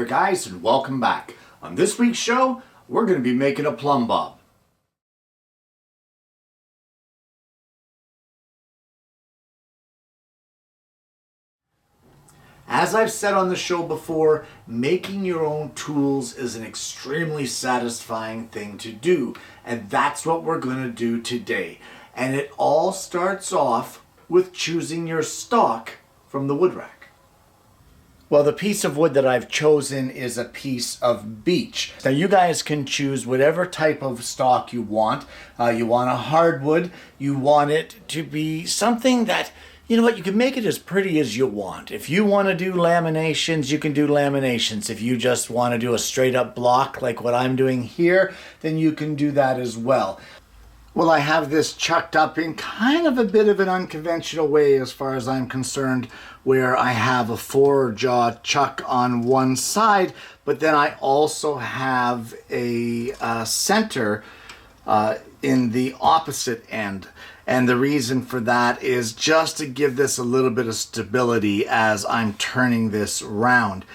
guys, and welcome back. On this week's show, we're going to be making a Plumb Bob. As I've said on the show before, making your own tools is an extremely satisfying thing to do, and that's what we're going to do today. And it all starts off with choosing your stock from the wood rack. Well, the piece of wood that I've chosen is a piece of beech. Now you guys can choose whatever type of stock you want. You want a hardwood, you want it to be something that, you know what, you can make it as pretty as you want. If you want to do laminations, you can do laminations. If you just want to do a straight up block like what I'm doing here, then you can do that as well. Well, I have this chucked up in kind of a bit of an unconventional way as far as I'm concerned, where I have a 4-jaw chuck on one side, but then I also have a center in the opposite end. And the reason for that is just to give this a little bit of stability as I'm turning this round.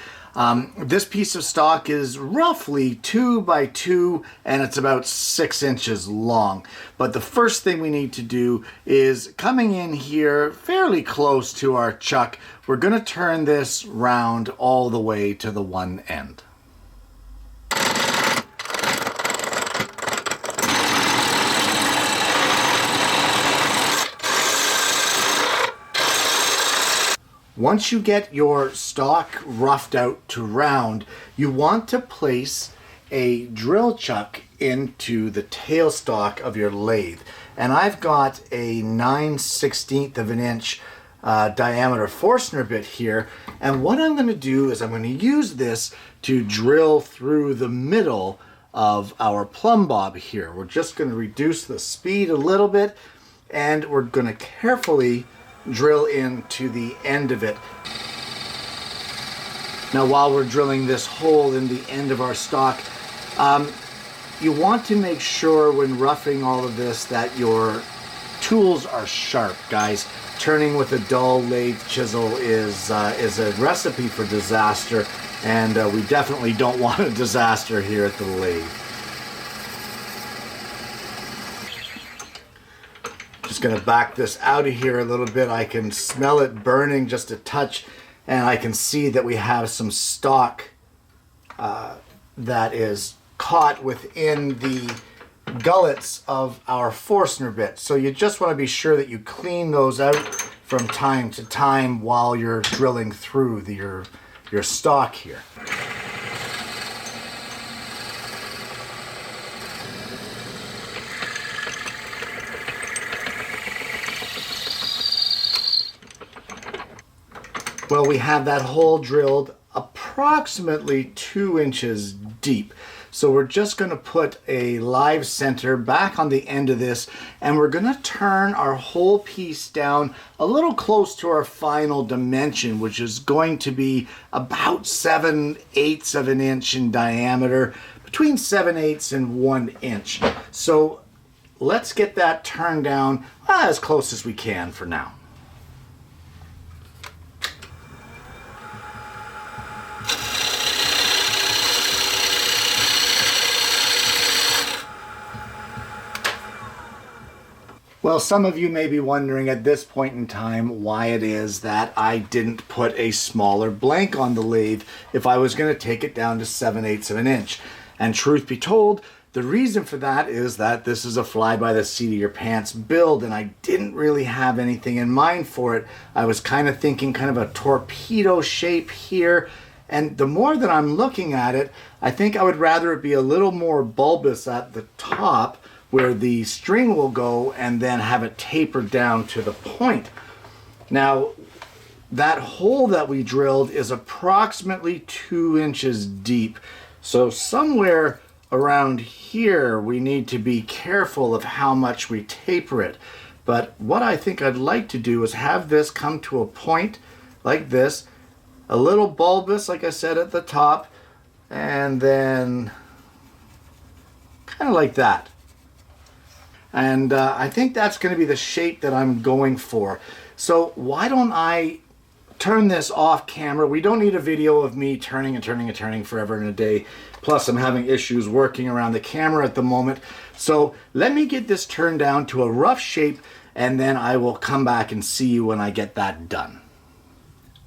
This piece of stock is roughly 2 by 2 and it's about 6 inches long. But the first thing we need to do is coming in here fairly close to our chuck, we're going to turn this round all the way to the one end. Once you get your stock roughed out to round, you want to place a drill chuck into the tailstock of your lathe. And I've got a 9/16 of an inch diameter Forstner bit here. And what I'm going to do is I'm going to use this to drill through the middle of our Plumb Bob here. We're just going to reduce the speed a little bit and we're going to carefully drill into the end of it. Now while we're drilling this hole in the end of our stock, you want to make sure when roughing all of this that your tools are sharp, guys. Turning with a dull lathe chisel is a recipe for disaster, and we definitely don't want a disaster here at the lathe. Just going to back this out of here a little bit. I can smell it burning just a touch, and I can see that we have some stock that is caught within the gullets of our Forstner bit. So you just want to be sure that you clean those out from time to time while you're drilling through your stock here. Well, we have that hole drilled approximately 2 inches deep. So we're just going to put a live center back on the end of this, and we're going to turn our whole piece down a little close to our final dimension, which is going to be about 7/8 of an inch in diameter, between 7/8 and 1 inch. So let's get that turned down as close as we can for now. Well, some of you may be wondering at this point in time why it is that I didn't put a smaller blank on the lathe if I was going to take it down to 7/8 of an inch. And truth be told, the reason for that is that this is a fly by the seat of your pants build, and I didn't really have anything in mind for it. I was kind of thinking kind of a torpedo shape here, and the more that I'm looking at it, I think I would rather it be a little more bulbous at the top where the string will go, and then have it taper down to the point. Now, that hole that we drilled is approximately 2 inches deep. So somewhere around here, we need to be careful of how much we taper it. But what I think I'd like to do is have this come to a point like this, a little bulbous, like I said, at the top, and then kind of like that. And I think that's going to be the shape that I'm going for. So why don't I turn this off camera. We don't need a video of me turning and turning and turning forever in a day. Plus, I'm having issues working around the camera at the moment. So let me get this turned down to a rough shape, and then I will come back and see you when I get that done.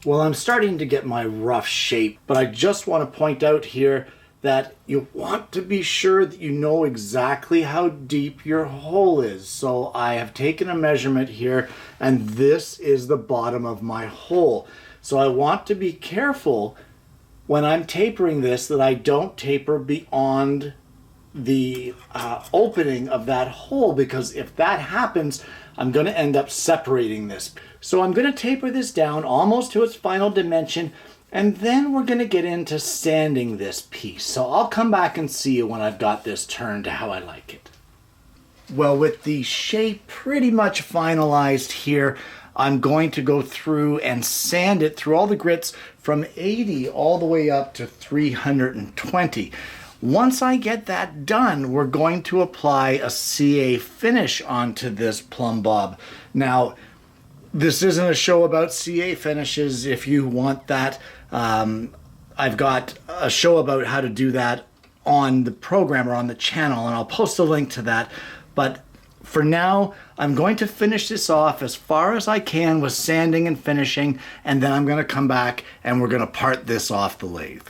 Well, I'm starting to get my rough shape, but I just want to point out here that you want to be sure that you know exactly how deep your hole is. So I have taken a measurement here, and this is the bottom of my hole. So I want to be careful when I'm tapering this that I don't taper beyond the opening of that hole, because if that happens, I'm going to end up separating this. So I'm going to taper this down almost to its final dimension, and then we're going to get into sanding this piece. So I'll come back and see you when I've got this turned to how I like it. Well, with the shape pretty much finalized here, I'm going to go through and sand it through all the grits from 80 all the way up to 320. Once I get that done, we're going to apply a CA finish onto this Plumb Bob. Now, this isn't a show about CA finishes. If you want that, I've got a show about how to do that on the program or on the channel, and I'll post a link to that. But for now, I'm going to finish this off as far as I can with sanding and finishing, and then I'm going to come back and we're going to part this off the lathe.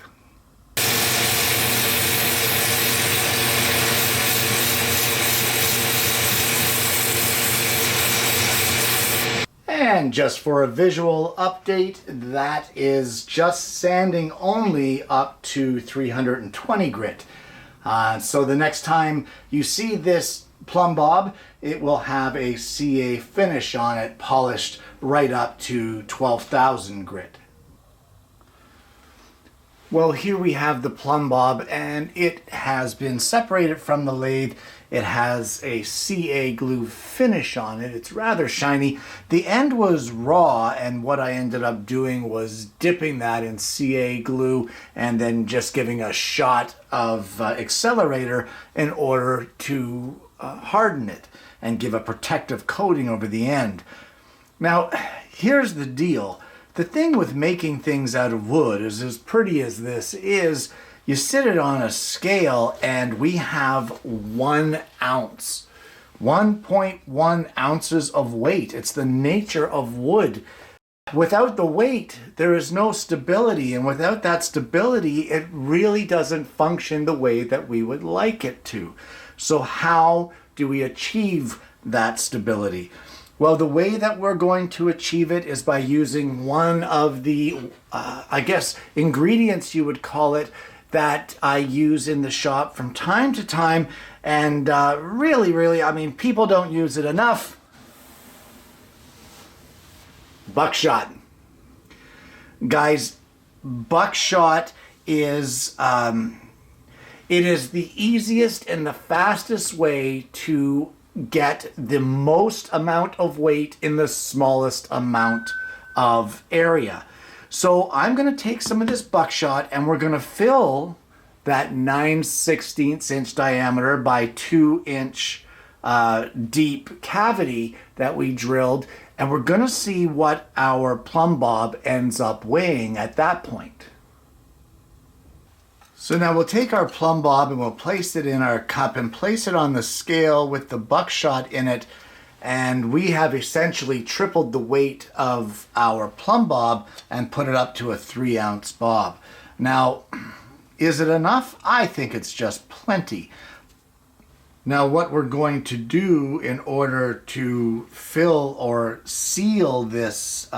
And just for a visual update, that is just sanding only up to 320 grit. So the next time you see this Plumb Bob, it will have a CA finish on it, polished right up to 12,000 grit. Well, here we have the Plumb Bob, and it has been separated from the lathe. It has a CA glue finish on it. It's rather shiny. The end was raw, and what I ended up doing was dipping that in CA glue and then just giving a shot of accelerator in order to harden it and give a protective coating over the end. Now, here's the deal. The thing with making things out of wood is, as pretty as this is, you sit it on a scale and we have 1 ounce, 1.1 ounces of weight. It's the nature of wood. Without the weight, there is no stability, and without that stability, it really doesn't function the way that we would like it to. So how do we achieve that stability? Well, the way that we're going to achieve it is by using one of the, I guess, ingredients you would call it, that I use in the shop from time to time. And really, I mean, people don't use it enough. Buckshot. Guys, buckshot is, it is the easiest and the fastest way to get the most amount of weight in the smallest amount of area. So I'm going to take some of this buckshot and we're going to fill that 9/16 inch diameter by 2 inch deep cavity that we drilled, and we're going to see what our Plumb Bob ends up weighing at that point. So now we'll take our Plumb Bob and we'll place it in our cup and place it on the scale with the buckshot in it, and we have essentially tripled the weight of our Plumb Bob and put it up to a 3 ounce bob. Now, is it enough? I think it's just plenty. Now what we're going to do in order to fill or seal this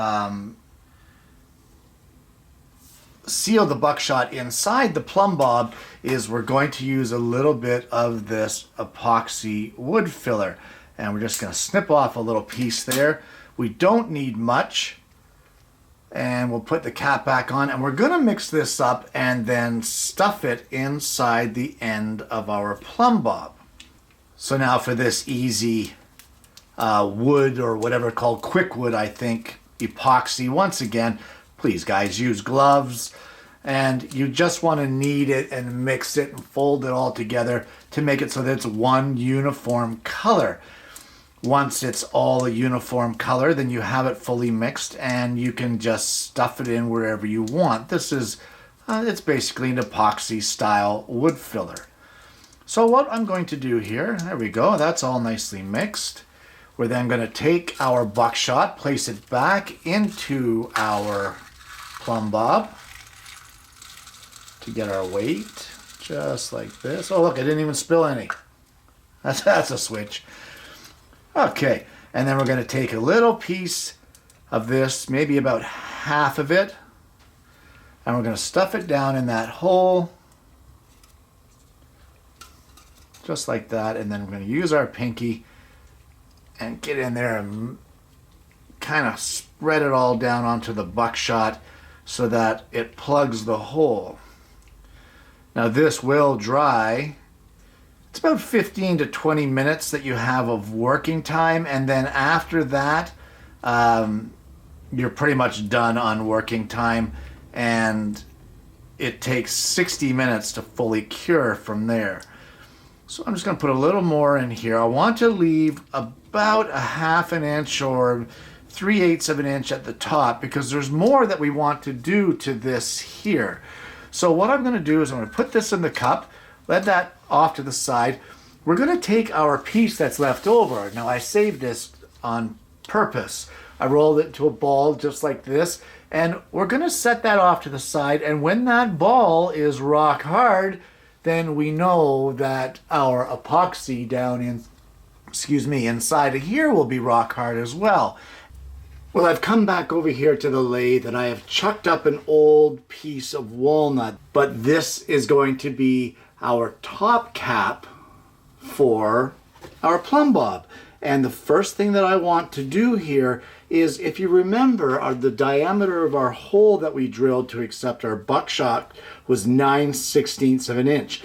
seal the buckshot inside the Plumb Bob is we're going to use a little bit of this epoxy wood filler, and we're just going to snip off a little piece there. We don't need much, and we'll put the cap back on, and we're going to mix this up and then stuff it inside the end of our Plumb Bob. So now for this easy wood, or whatever called quick wood, I think, epoxy, once again, please guys, use gloves, and you just want to knead it and mix it and fold it all together to make it so that it's one uniform color. Once it's all a uniform color, then you have it fully mixed and you can just stuff it in wherever you want. This is, it's basically an epoxy style wood filler. So what I'm going to do here, there we go, that's all nicely mixed. We're then going to take our buckshot, place it back into our Plumb Bob to get our weight, just like this. Oh look, I didn't even spill any. That's a switch. Okay, and then we're going to take a little piece of this, maybe about half of it, and we're going to stuff it down in that hole, just like that, and then we're going to use our pinky and get in there and kind of spread it all down onto the buckshot so that it plugs the hole. Now this will dry. It's about 15 to 20 minutes that you have of working time, and then after that you're pretty much done on working time, and it takes 60 minutes to fully cure from there. So I'm just going to put a little more in here. I want to leave about a half an inch or 3/8 of an inch at the top because there's more that we want to do to this here. So what I'm going to do is I'm going to put this in the cup, let that off to the side. We're going to take our piece that's left over. Now I saved this on purpose. I rolled it into a ball just like this, and we're going to set that off to the side, and when that ball is rock hard, then we know that our epoxy down in, inside of here will be rock hard as well. Well, I've come back over here to the lathe and I have chucked up an old piece of walnut, but this is going to be our top cap for our Plumb Bob. And the first thing that I want to do here is, if you remember, the diameter of our hole that we drilled to accept our buckshot was 9/16 of an inch.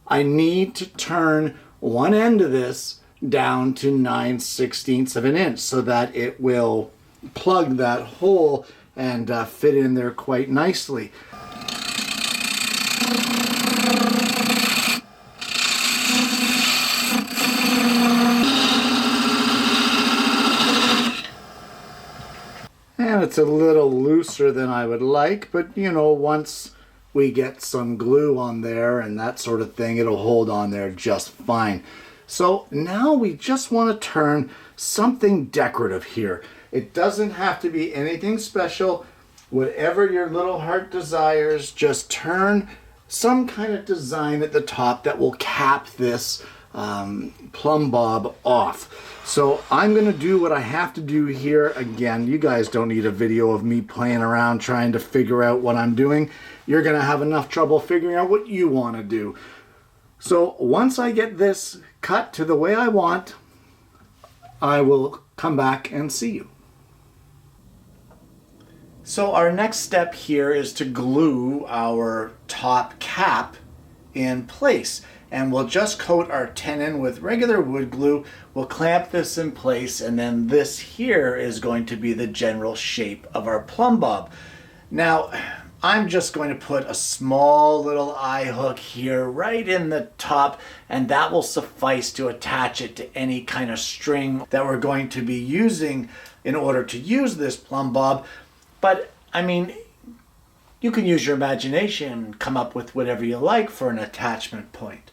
I need to turn one end of this down to 9/16 of an inch so that it will plug that hole and fit in there quite nicely. And it's a little looser than I would like, but you know, once we get some glue on there and that sort of thing, it'll hold on there just fine. So now we just want to turn something decorative here. It doesn't have to be anything special. Whatever your little heart desires, just turn some kind of design at the top that will cap this Plumb Bob off. So I'm going to do what I have to do here. Again, you guys don't need a video of me playing around trying to figure out what I'm doing. You're going to have enough trouble figuring out what you want to do. So once I get this cut to the way I want, I will come back and see you. So our next step here is to glue our top cap in place. And we'll just coat our tenon with regular wood glue. We'll clamp this in place, and then this here is going to be the general shape of our Plumb Bob. Now, I'm just going to put a small little eye hook here right in the top, and that will suffice to attach it to any kind of string that we're going to be using in order to use this Plumb Bob. But I mean, you can use your imagination and come up with whatever you like for an attachment point.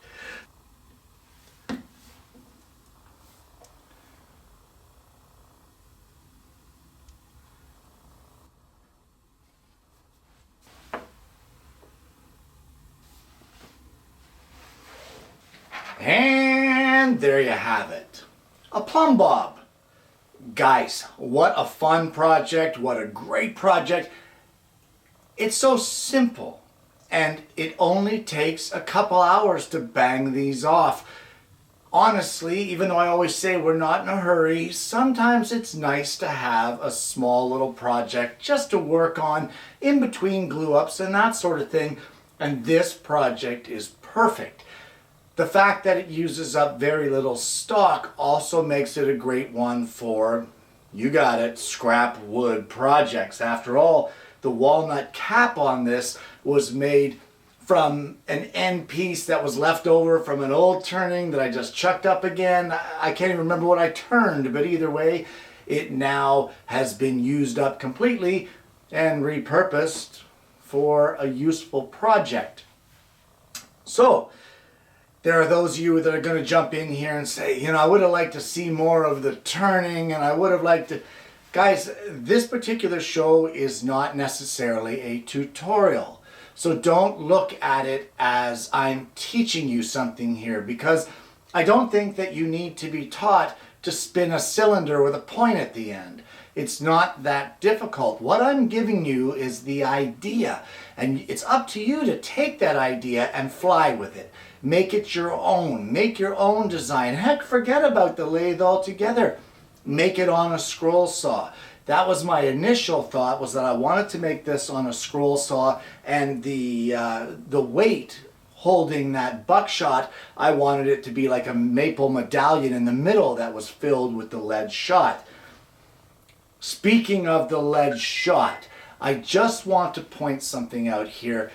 And there you have it. A Plumb Bob. Guys, what a fun project. What a great project. It's so simple. And it only takes a couple hours to bang these off. Honestly, even though I always say we're not in a hurry, sometimes it's nice to have a small little project just to work on in between glue ups and that sort of thing. And this project is perfect. The fact that it uses up very little stock also makes it a great one for, you got it, scrap wood projects. After all, the walnut cap on this was made from an end piece that was left over from an old turning that I just chucked up again. I can't even remember what I turned, but either way, it now has been used up completely and repurposed for a useful project. So, there are those of you that are going to jump in here and say, you know, I would have liked to see more of the turning, and I would have liked to... Guys, this particular show is not necessarily a tutorial. So don't look at it as I'm teaching you something here, because I don't think that you need to be taught to spin a cylinder with a point at the end. It's not that difficult. What I'm giving you is the idea, and it's up to you to take that idea and fly with it. Make it your own. Make your own design. Heck, forget about the lathe altogether. Make it on a scroll saw. That was my initial thought, was that I wanted to make this on a scroll saw, and the weight holding that buckshot, I wanted it to be like a maple medallion in the middle that was filled with the lead shot. Speaking of the lead shot, I just want to point something out here.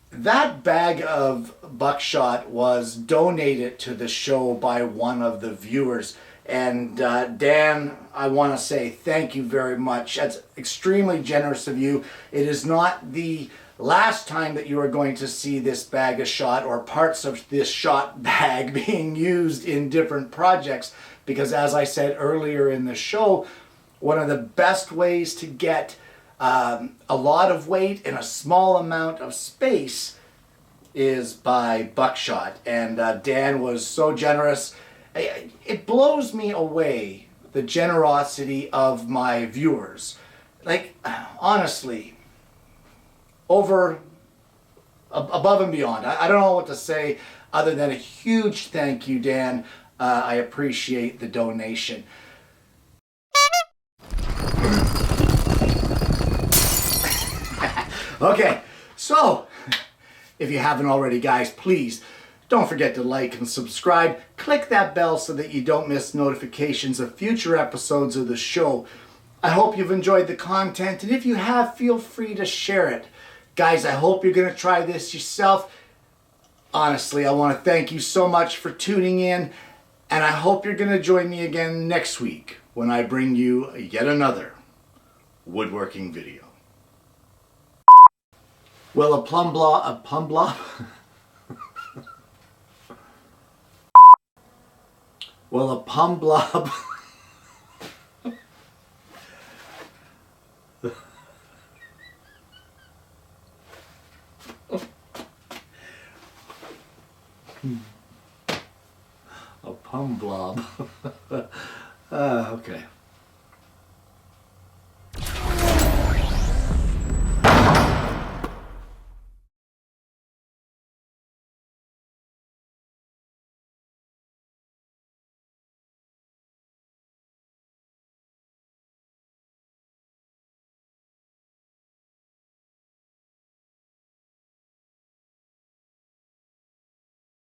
That bag of buckshot was donated to the show by one of the viewers. And Dan, I want to say thank you very much. That's extremely generous of you. It is not the last time that you are going to see this bag of shot or parts of this shot bag being used in different projects, because as I said earlier in the show, one of the best ways to get a lot of weight in a small amount of space is by buckshot. And Dan was so generous. It blows me away, the generosity of my viewers. Like, honestly, above and beyond. I don't know what to say other than a huge thank you, Dan. I appreciate the donation. Okay, so if you haven't already, guys, please don't forget to like and subscribe. Click that bell so that you don't miss notifications of future episodes of the show. I hope you've enjoyed the content, and if you have, feel free to share it. Guys, I hope you're going to try this yourself. Honestly, I want to thank you so much for tuning in, and I hope you're going to join me again next week when I bring you yet another woodworking video. Well, a plumb blob... Well, a plumb blob... A plumb blob. Okay.